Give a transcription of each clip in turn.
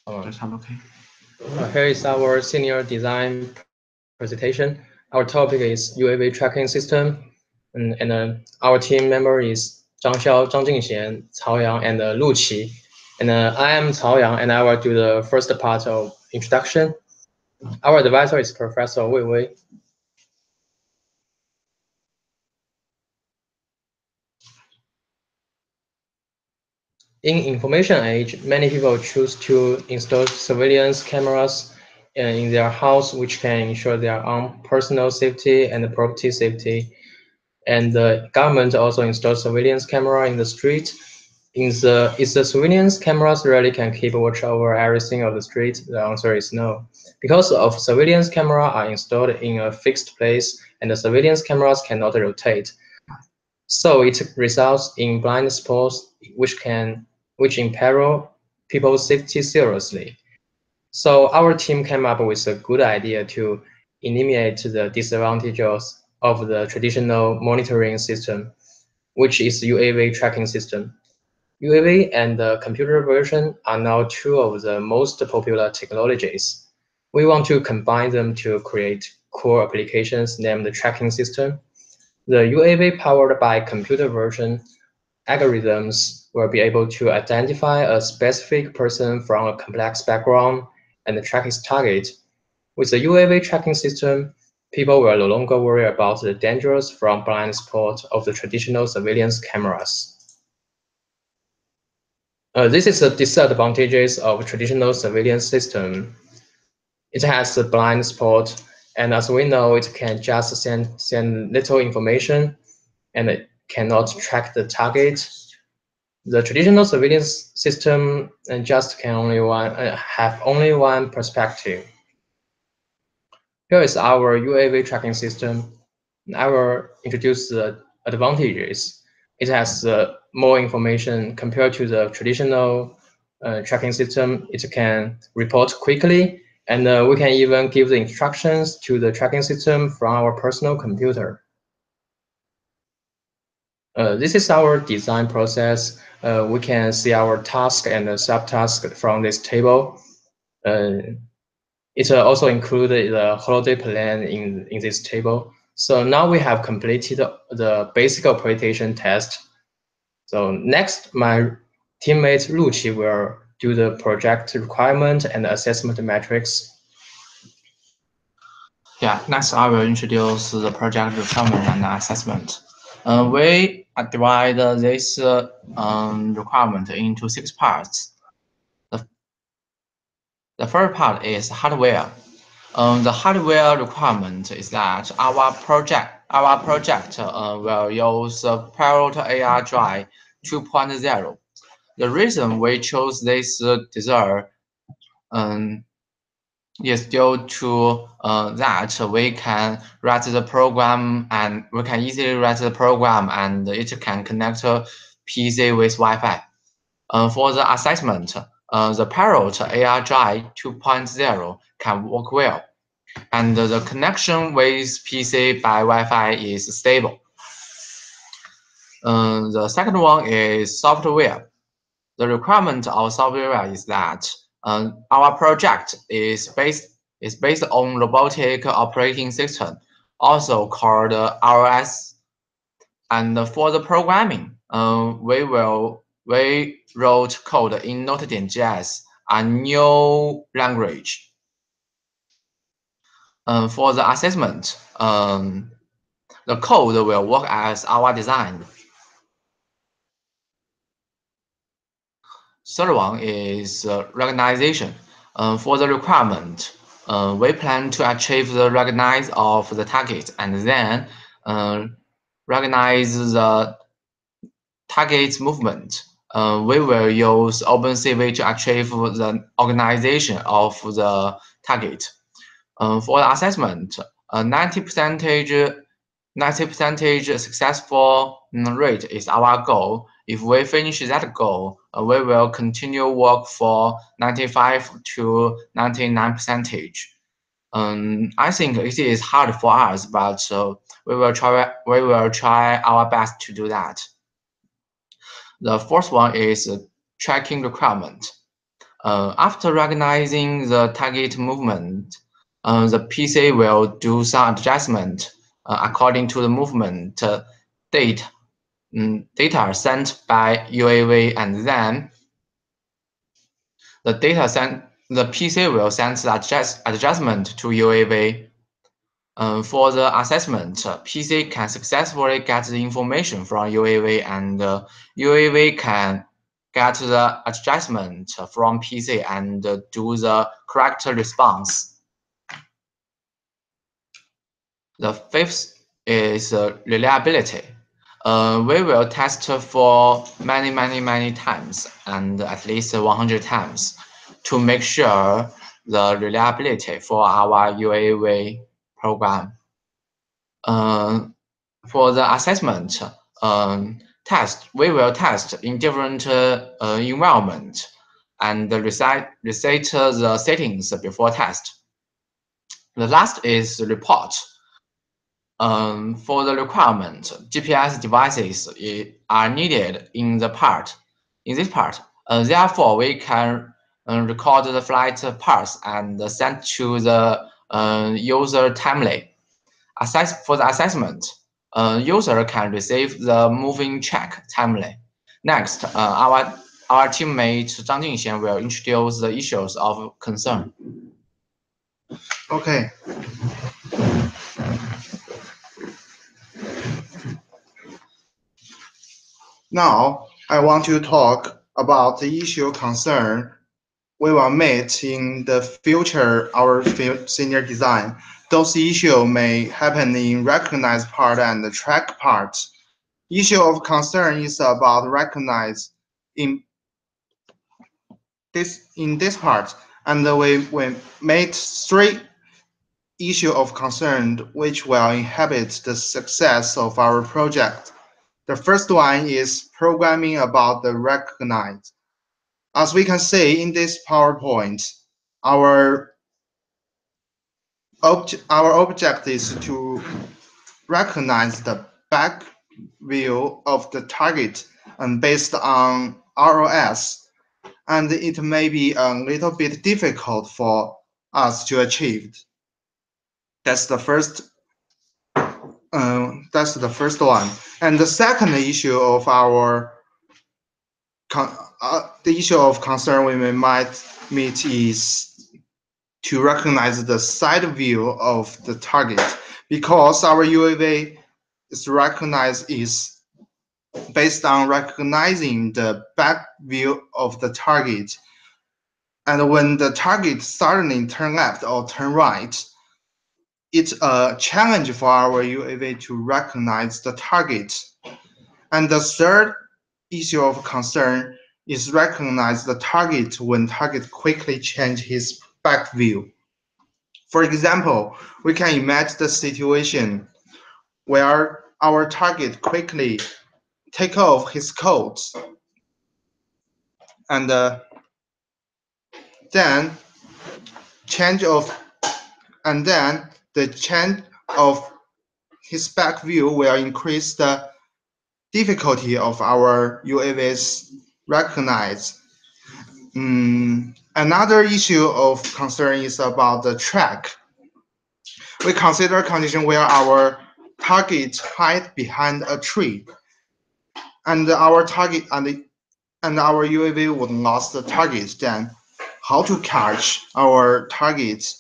Here is our senior design presentation. Our topic is UAV tracking system, and our team member is Zhang Xiao, Zhang Jingxian, Cao Yang, and Lu Qi. And I am Cao Yang, and I will do the first part of introduction. Our advisor is Professor Wei Wei. In information age, many people choose to install surveillance cameras in their house, which can ensure their own personal safety and property safety. And the government also installs surveillance camera in the street. Is the surveillance cameras really can keep watch over everything of the street? The answer is no. Because of surveillance camera are installed in a fixed place and the surveillance cameras cannot rotate. So it results in blind spots which imperil people's safety seriously. So our team came up with a good idea to eliminate the disadvantages of the traditional monitoring system, which is UAV tracking system. UAV and the computer version are now two of the most popular technologies. We want to combine them to create core applications named tracking system. The UAV powered by computer version algorithms will be able to identify a specific person from a complex background and track its target. With the UAV tracking system, people will no longer worry about the dangers from blind spot of the traditional surveillance cameras. This is the disadvantages of traditional surveillance system. It has a blind spot, and as we know, it can just send little information, and it cannot track the target. The traditional surveillance system just can have only one perspective. Here is our UAV tracking system. I will introduce the advantages. It has more information compared to the traditional tracking system. It can report quickly, and we can even give the instructions to the tracking system from our personal computer. This is our design process. We can see our task and subtask from this table. It also included the holiday plan in this table. So now we have completed the basic operation test. So next, my teammate Lu Qi will do the project requirement and assessment metrics. Yeah, next I will introduce the project requirement and assessment. We divide this requirement into 6 parts. The first part is hardware. The hardware requirement is that our project will use Parrot AR Drive 2.0. The reason we chose this design is due to that we can write the program and we can easily write the program and it can connect PC with Wi-Fi. For the assessment, the Parrot AR Drive 2.0 can work well, and the connection with PC by Wi-Fi is stable. The second one is software. The requirement of software is that our project is based on robotic operating system, also called ROS. And for the programming, we wrote code in Node.js, a new language. For the assessment, the code will work as our design. Third one is recognition. For the requirement, we plan to achieve the recognize of the target and then recognize the target's movement. We will use OpenCV to achieve the organization of the target. For the assessment, 90% successful rate is our goal. If we finish that goal, we will continue work for 95 to 99%. I think it is hard for us, but we will try our best to do that. The fourth one is tracking requirement. After recognizing the target movement, the PC will do some adjustment according to the movement data sent by UAV, and then the PC will send the adjustment to UAV. For the assessment, PC can successfully get the information from UAV, and UAV can get the adjustment from PC and do the correct response. The fifth is reliability. We will test for many times, and at least 100 times, to make sure the reliability for our UAV program. For the assessment test, we will test in different environment and reset the settings before test. The last is report. For the requirement, GPS devices are needed in this part. Therefore, we can record the flight paths and send to the user timely. For the assessment, user can receive the moving check timely. Next, our teammate Zhang Jingxian will introduce the issues of concern. Okay. Now, I want to talk about the issue of concern we will meet in the future our senior design. Those issues may happen in recognized part and the track part. Issue of concern is about recognize in this part, and we made three issue of concern which will inhibit the success of our project. The first one is programming about the recognize. As we can see in this PowerPoint, our object is to recognize the back view of the target and based on ROS, and it may be a little bit difficult for us to achieve. That's the first one. And the second issue of the issue of concern we might meet is to recognize the side view of the target, because our UAV is based on recognizing the back view of the target. And when the target suddenly turn left or turn right, it's a challenge for our UAV to recognize the target. And the third issue of concern is recognize the target when target quickly change his back view. For example, we can imagine the situation where our target quickly take off his coat and then the change of his back view will increase the difficulty of our UAVs recognize. Another issue of concern is about the track. We consider condition where our target hide behind a tree, and our UAV would lose the target. Then, how to catch our targets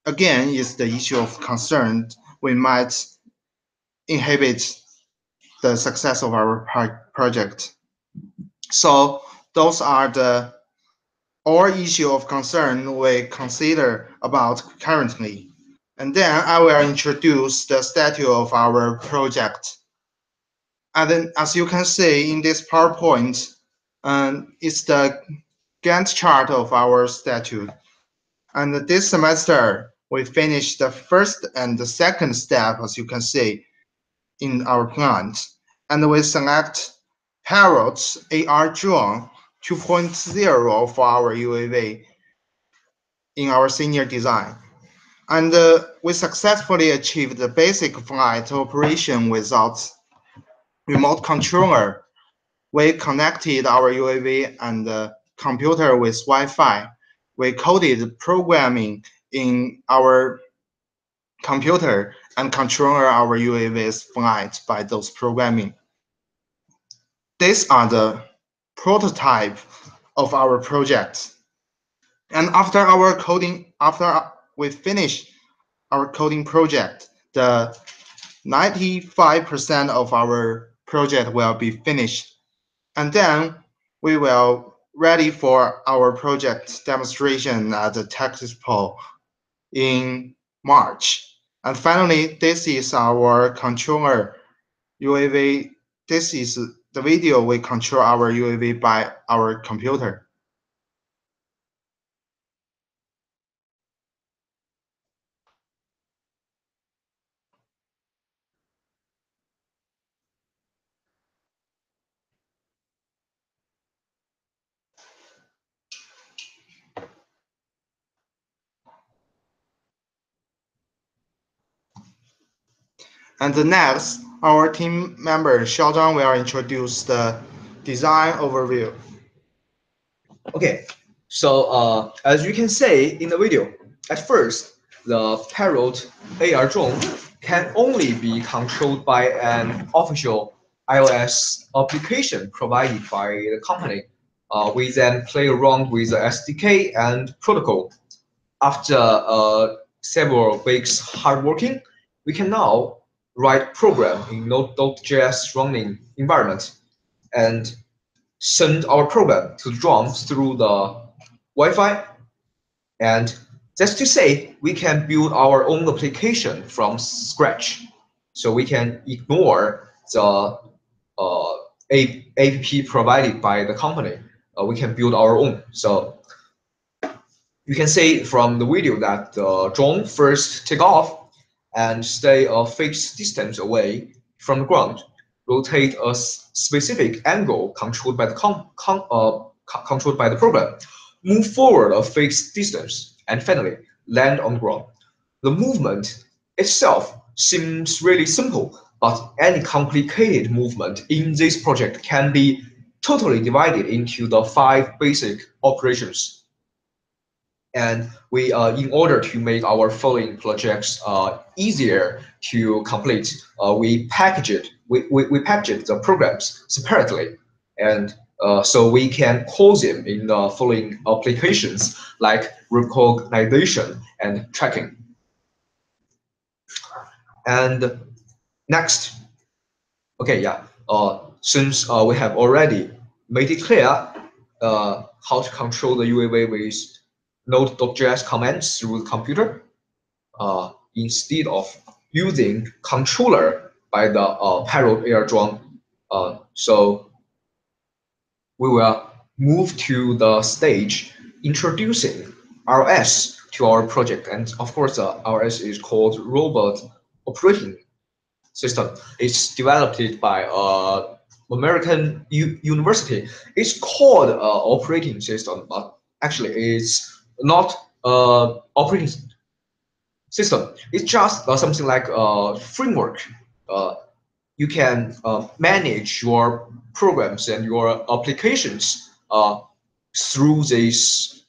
again is the issue of concern. We might inhibit the success of our project. So those are the all issue of concern we consider about currently. And then I will introduce the status of our project. And then, as you can see in this PowerPoint, it's the Gantt chart of our status. And this semester, we finished the first and the second step, as you can see in our plant. And we select Parrot AR drone 2.0 for our UAV in our senior design. And we successfully achieved the basic flight operation without remote controller. We connected our UAV and computer with Wi-Fi. We coded programming in our computer and control our UAV's flight by those programming. These are the prototype of our project. And after we finish our coding project, the 95% of our project will be finished. And then we will ready for our project demonstration at the Texas-Expo in March. And finally, this is our controller UAV. This is the video we control our UAV by our computer. And the next, our team member Xiaozhang will introduce the design overview. Okay, so as you can see in the video, at first, the Parrot AR drone can only be controlled by an official iOS application provided by the company. We then play around with the SDK and protocol. After several weeks hard working, we can now write program in Node.js running environment and send our program to the drone through the Wi-Fi. And that's to say, we can build our own application from scratch. So we can ignore the app provided by the company. We can build our own. So you can see from the video that the drone first take off and stay a fixed distance away from the ground, rotate a specific angle controlled by the controlled by the program, move forward a fixed distance, and finally land on the ground. The movement itself seems really simple, but any complicated movement in this project can be totally divided into the 5 basic operations. And we, in order to make our following projects easier to complete, we packaged the programs separately, and so we can call them in the following applications like recognition and tracking. And next, okay, yeah. Since we have already made it clear how to control the UAV with Node.js commands through the computer, instead of using controller by the Parrot AR drone. So we will move to the stage introducing RS to our project. And of course, RS is called Robot Operating System. It's developed by American university. It's called operating system, but actually it's not operating system. It's just something like a framework. You can manage your programs and your applications through this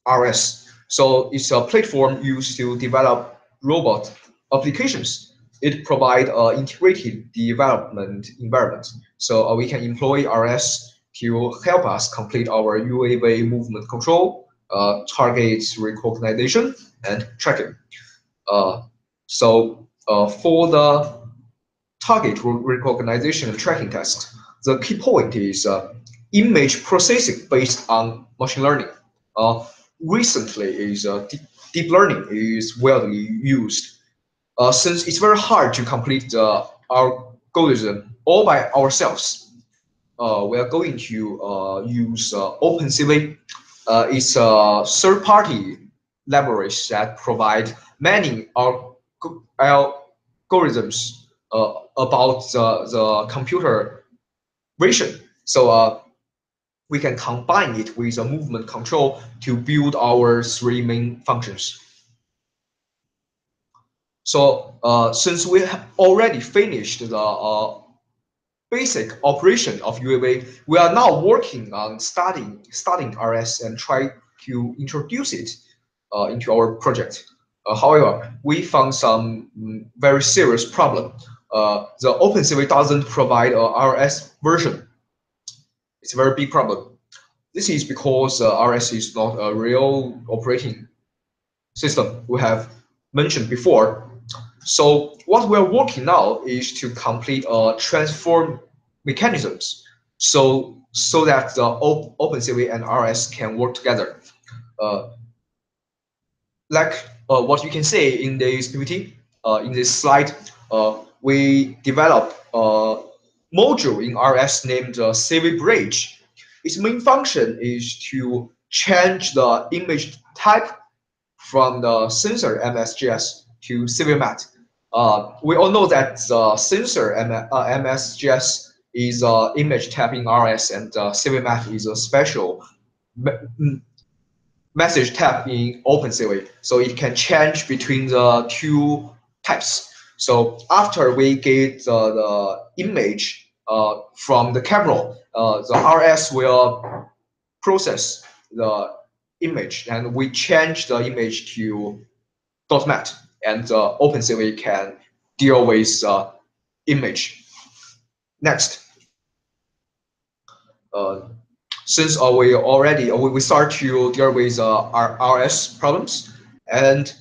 RS. So it's a platform used to develop robot applications. It provides an integrated development environment. So we can employ RS to help us complete our UAV movement control, target recognition, and tracking. So for the target recognition and tracking tasks, the key point is image processing based on machine learning. Recently, is deep learning is widely used. Since it's very hard to complete the algorithm all by ourselves, we are going to use OpenCV. It's a third-party library that provide many algorithms about the computer vision. So we can combine it with a movement control to build our 3 main functions. So since we have already finished the basic operation of UAV, we are now working on studying RS and try to introduce it into our project. However, we found some very serious problem. The OpenCV doesn't provide a RS version. It's a very big problem. This is because RS is not a real operating system we have mentioned before. So what we're working now is to complete transform mechanisms so that the OpenCV and RS can work together. Like what you can see in this PPT, in this slide, we developed a module in RS named CV Bridge. Its main function is to change the image type from the sensor MSGS to CVMAT. We all know that the sensor MSGS is image type in RS, and CVMAT is a special message type in OpenCV, so it can change between the two types. So after we get the image from the camera, the RS will process the image, and we change the image to .mat, and OpenCV can deal with image. Next. Since we start to deal with our RS problems, and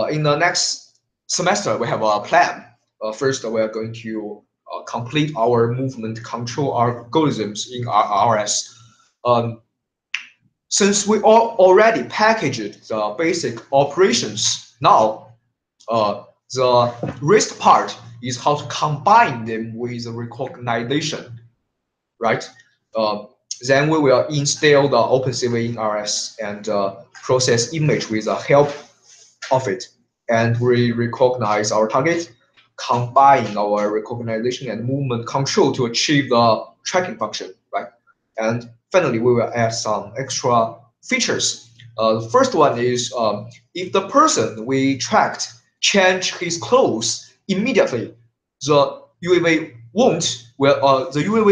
in the next semester we have a plan. First, we are going to complete our movement control algorithms in our RS. Since we already packaged the basic operations, now the rest part is how to combine them with the recognition, right? Then we will install the OpenCV in RS and process image with the help of it. And we recognize our target, combine our recognition and movement control to achieve the tracking function, right? And finally, we will add some extra features. The first one is if the person we tracked change his clothes immediately, the UAV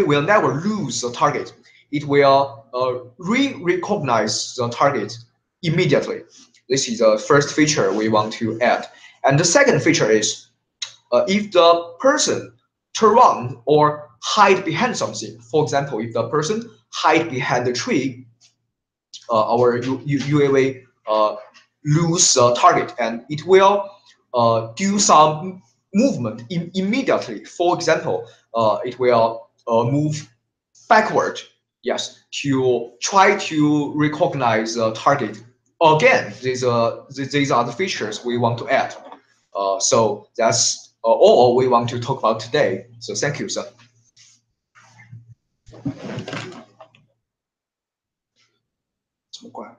will never lose the target. It will recognize the target immediately. This is the first feature we want to add. And the second feature is if the person turn around or hide behind something. For example, if the person hide behind the tree, our UAV lose the target, and it will do some movement immediately. For example, it will move backward, yes, to try to recognize the target. Again, these are the features we want to add. So that's all we want to talk about today. So thank you, sir. 这么快？